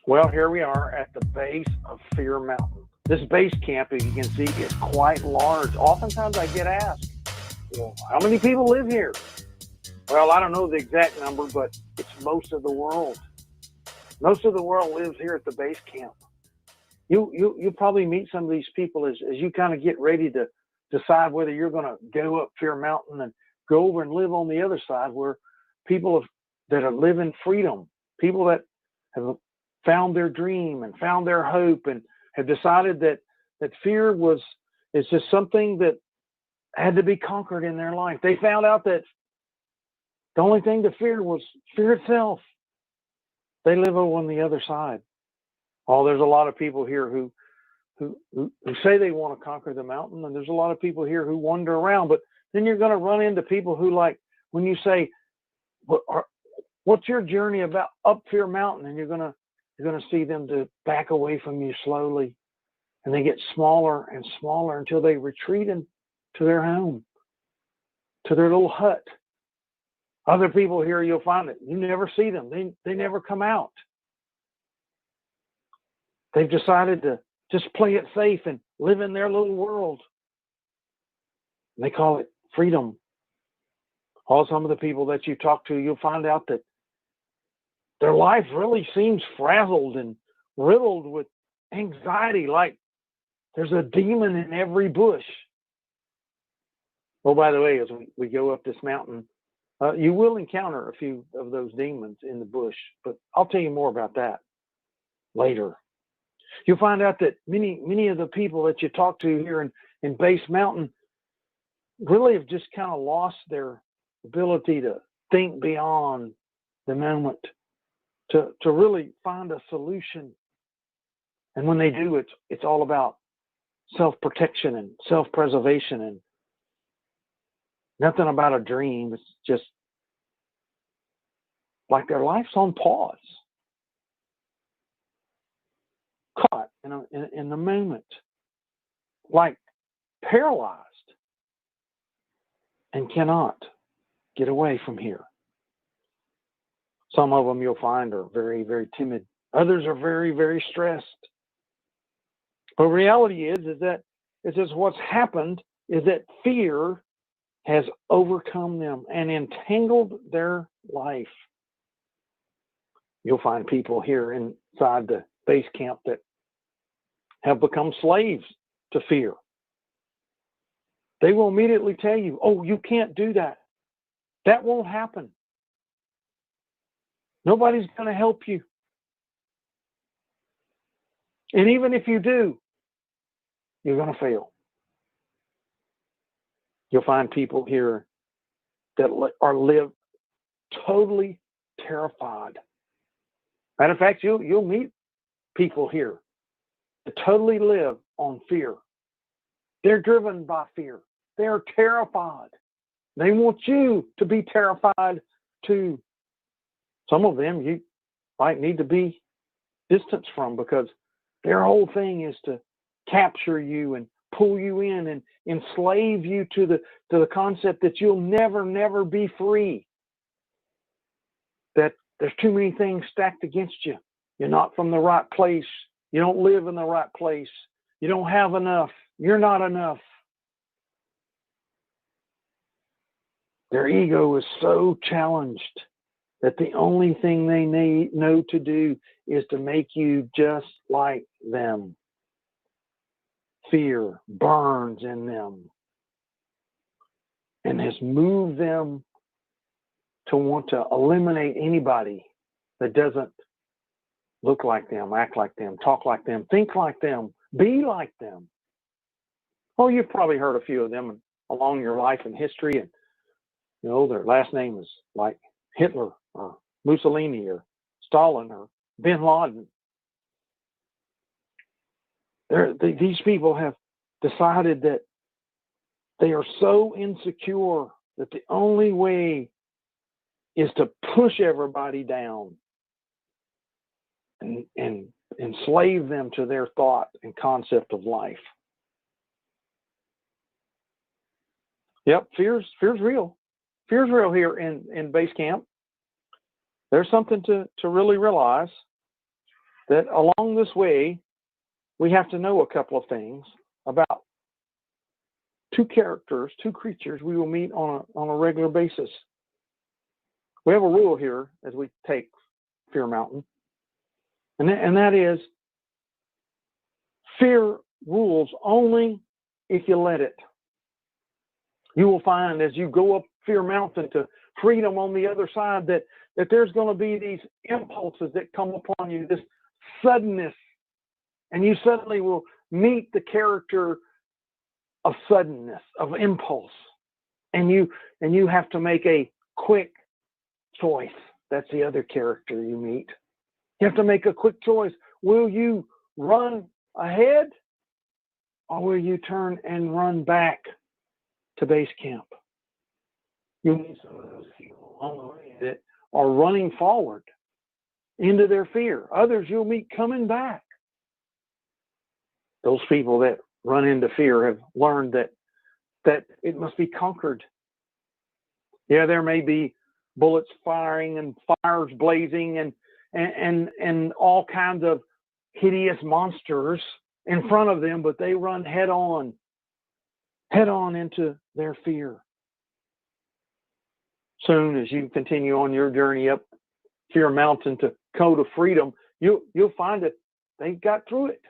Well, here we are at the base of Fear Mountain. This base camp, as you can see, is quite large. Oftentimes I get asked, well, how many people live here? Well, I don't know the exact number, but it's most of the world. Most of the world lives here at the base camp. You'll probably meet some of these people as you kind of get ready to decide whether you're going to go up Fear Mountain and go over and live on the other side where people that are living freedom, people that have found their dream and found their hope and have decided that fear is just something that had to be conquered in their life. They found out that the only thing to fear was fear itself. They live over on the other side. Oh, there's a lot of people here who say they want to conquer the mountain, and there's a lot of people here who wander around. But then you're going to run into people who, like, when you say, "What's your journey about up Fear Mountain?" and you're going to see them to back away from you slowly, and they get smaller and smaller until they retreat into their home, to their little hut. Other people here, you'll find that you never see them. They never come out. They've decided to just play it safe and live in their little world. And they call it freedom. All some of the people that you talk to, you'll find out that their life really seems frazzled and riddled with anxiety, like there's a demon in every bush. Oh, by the way, as we go up this mountain, you will encounter a few of those demons in the bush, but I'll tell you more about that later. You'll find out that many of the people that you talk to here in Base Mountain really have just kind of lost their ability to think beyond the moment, to really find a solution. And when they do, it's all about self-protection and self-preservation and nothing about a dream. It's just like their life's on pause, caught in the moment, like paralyzed and cannot get away from here. Some of them you'll find are very, very timid. Others are very, very stressed. But reality is that what's happened is that fear has overcome them and entangled their life. You'll find people here inside the base camp that have become slaves to fear. They will immediately tell you, oh, you can't do that. That won't happen. Nobody's going to help you. And even if you do, you're going to fail. You'll find people here that live totally terrified. Matter of fact, you'll meet people here that totally live on fear. They're driven by fear. They're terrified. They want you to be terrified too. Some of them you might need to be distanced from because their whole thing is to capture you and pull you in and enslave you to the concept that you'll never be free. That there's too many things stacked against you. You're not from the right place. You don't live in the right place. You don't have enough. You're not enough. Their ego is so challenged that the only thing they know to do is to make you just like them. Fear burns in them and has moved them to want to eliminate anybody that doesn't look like them, act like them, talk like them, think like them, be like them. Oh, you've probably heard a few of them along your life and history, and their last name is like Hitler or Mussolini or Stalin or Bin Laden. These people have decided that they are so insecure that the only way is to push everybody down and enslave them to their thought and concept of life. Yep, fear's real. Fear's real here in base camp. There's something to really realize. that along this way, we have to know a couple of things about two characters, two creatures we will meet on a regular basis. We have a rule here as we take Fear Mountain, and that is fear rules only if you let it. You will find as you go up Fear Mountain to freedom on the other side that there's going to be these impulses that come upon you, this suddenness, and you suddenly will meet the character of suddenness, of impulse, and you have to make a quick choice. That's the other character you meet. You have to make a quick choice. Will you run ahead, or will you turn and run back to base camp? You'll meet some of those people on the way that are running forward into their fear. Others you'll meet coming back. Those people that run into fear have learned that it must be conquered. Yeah, there may be bullets firing and fires blazing and all kinds of hideous monsters in front of them, but they run head on into their fear. Soon as you continue on your journey up Fear Mountain to go to freedom, you'll find that they got through it.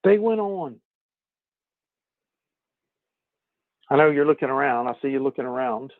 They went on. I know you're looking around. I see you looking around,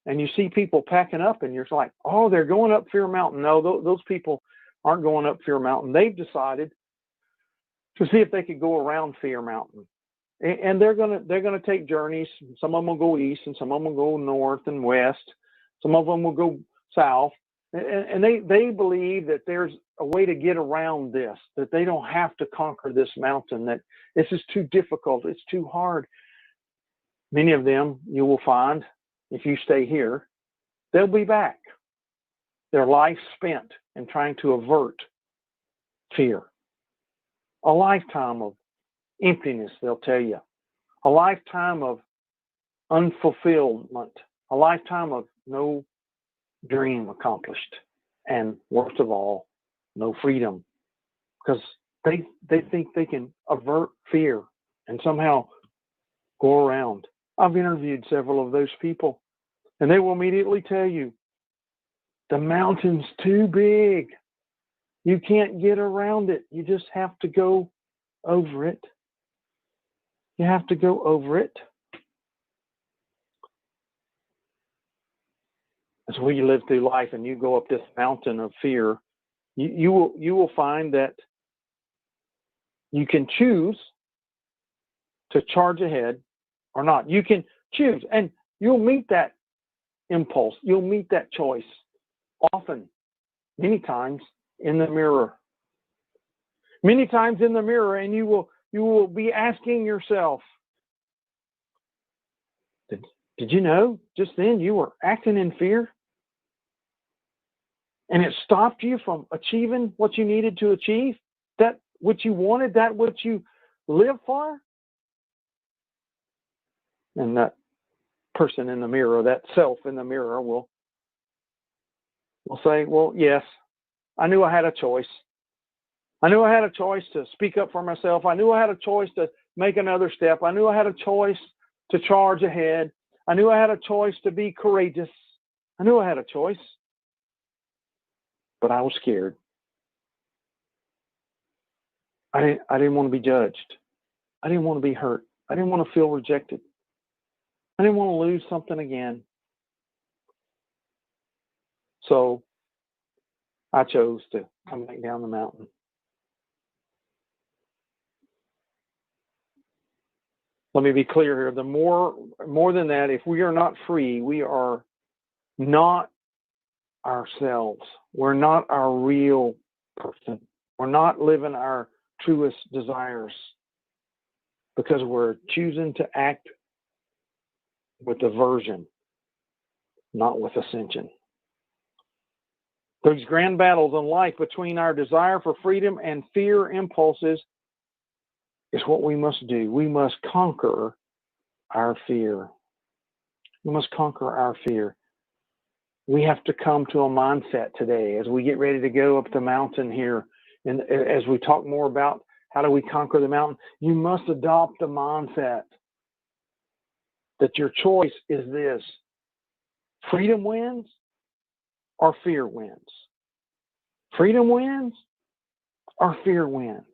and you see people packing up, and you're like, oh, they're going up Fear Mountain. No, those people aren't going up Fear Mountain. They've decided to see if they could go around Fear Mountain. And they're gonna take journeys. Some of them will go east, and some of them will go north and west. Some of them will go south. And they believe that there's a way to get around this, that they don't have to conquer this mountain, that this is too difficult, it's too hard. Many of them, you will find, if you stay here, they'll be back. Their life spent in trying to avert fear. A lifetime of emptiness, they'll tell you. A lifetime of unfulfillment. A lifetime of no dream accomplished. And worst of all, no freedom. Because they think they can avert fear and somehow go around. I've interviewed several of those people, and they will immediately tell you, the mountain's too big. You can't get around it. You just have to go over it. You have to go over it. As we live through life and you go up this mountain of fear, you will find that you can choose to charge ahead or not. You can choose, and you'll meet that impulse. You'll meet that choice often, many times in the mirror. Many times in the mirror, and you will be asking yourself, did you know just then you were acting in fear? And it stopped you from achieving what you needed to achieve? That what you wanted, that what you lived for? And that person in the mirror, that self in the mirror will say, well, yes, I knew I had a choice. I knew I had a choice to speak up for myself. I knew I had a choice to make another step. I knew I had a choice to charge ahead. I knew I had a choice to be courageous. I knew I had a choice, but I was scared. I didn't want to be judged. I didn't want to be hurt. I didn't want to feel rejected. I didn't want to lose something again. So I chose to come back down the mountain. Let me be clear here. The more than that, if we are not free, we are not ourselves. We're not our real person. We're not living our truest desires because we're choosing to act with aversion, not with ascension. Those grand battles in life between our desire for freedom and fear impulses is what we must do. We must conquer our fear. We must conquer our fear. We have to come to a mindset today as we get ready to go up the mountain here and as we talk more about how do we conquer the mountain, you must adopt a mindset that your choice is this: freedom wins or fear wins. Freedom wins or fear wins.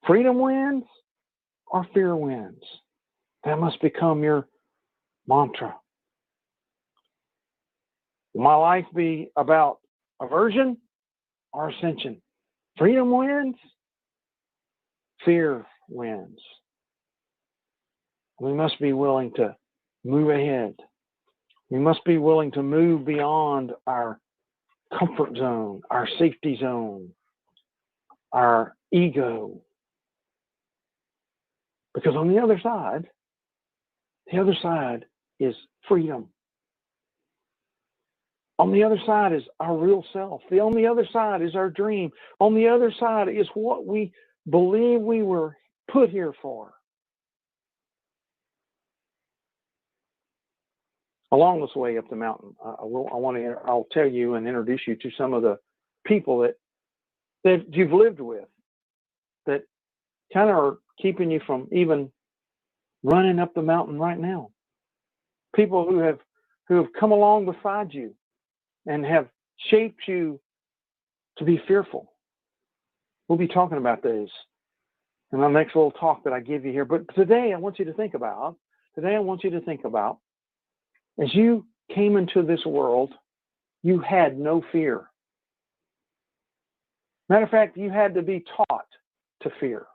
Freedom wins or fear wins. That must become your mantra. Will my life be about aversion or ascension? Freedom wins, fear wins. We must be willing to move ahead. We must be willing to move beyond our comfort zone, our safety zone, our ego. Because on the other side is freedom. On the other side is our real self. On the other side is our dream. On the other side is what we believe we were put here for. Along this way up the mountain, I'll tell you and introduce you to some of the people that you've lived with that kind of are keeping you from even running up the mountain right now. People who have come along beside you and have shaped you to be fearful. We'll be talking about those in our next little talk that I give you here. But today I want you to think about, as you came into this world, you had no fear. Matter of fact, you had to be taught to fear.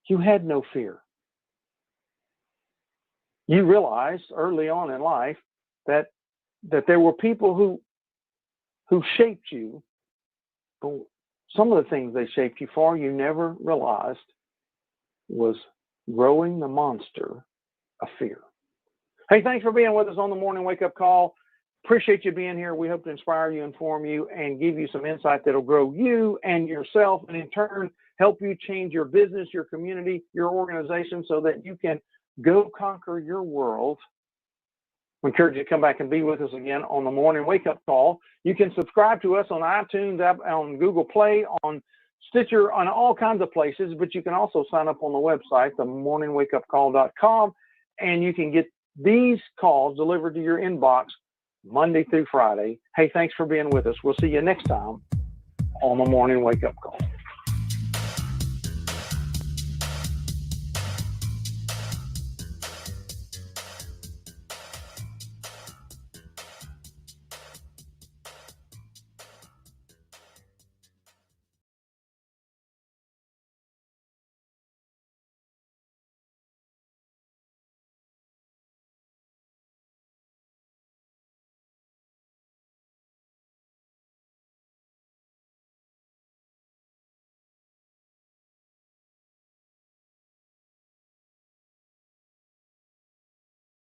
You had no fear. You realized early on in life that there were people who shaped you, but some of the things they shaped you for, you never realized was growing the monster of fear. Hey, thanks for being with us on the Morning Wake Up Call. Appreciate you being here. We hope to inspire you, inform you, and give you some insight that'll grow you and yourself, and in turn, help you change your business, your community, your organization, so that you can go conquer your world. We encourage you to come back and be with us again on the Morning Wake Up Call. You can subscribe to us on iTunes, on Google Play, on Stitcher, on all kinds of places, but you can also sign up on the website, themorningwakeupcall.com, and you can get these calls delivered to your inbox Monday through Friday. Hey, thanks for being with us. We'll see you next time on the Morning Wake Up Call.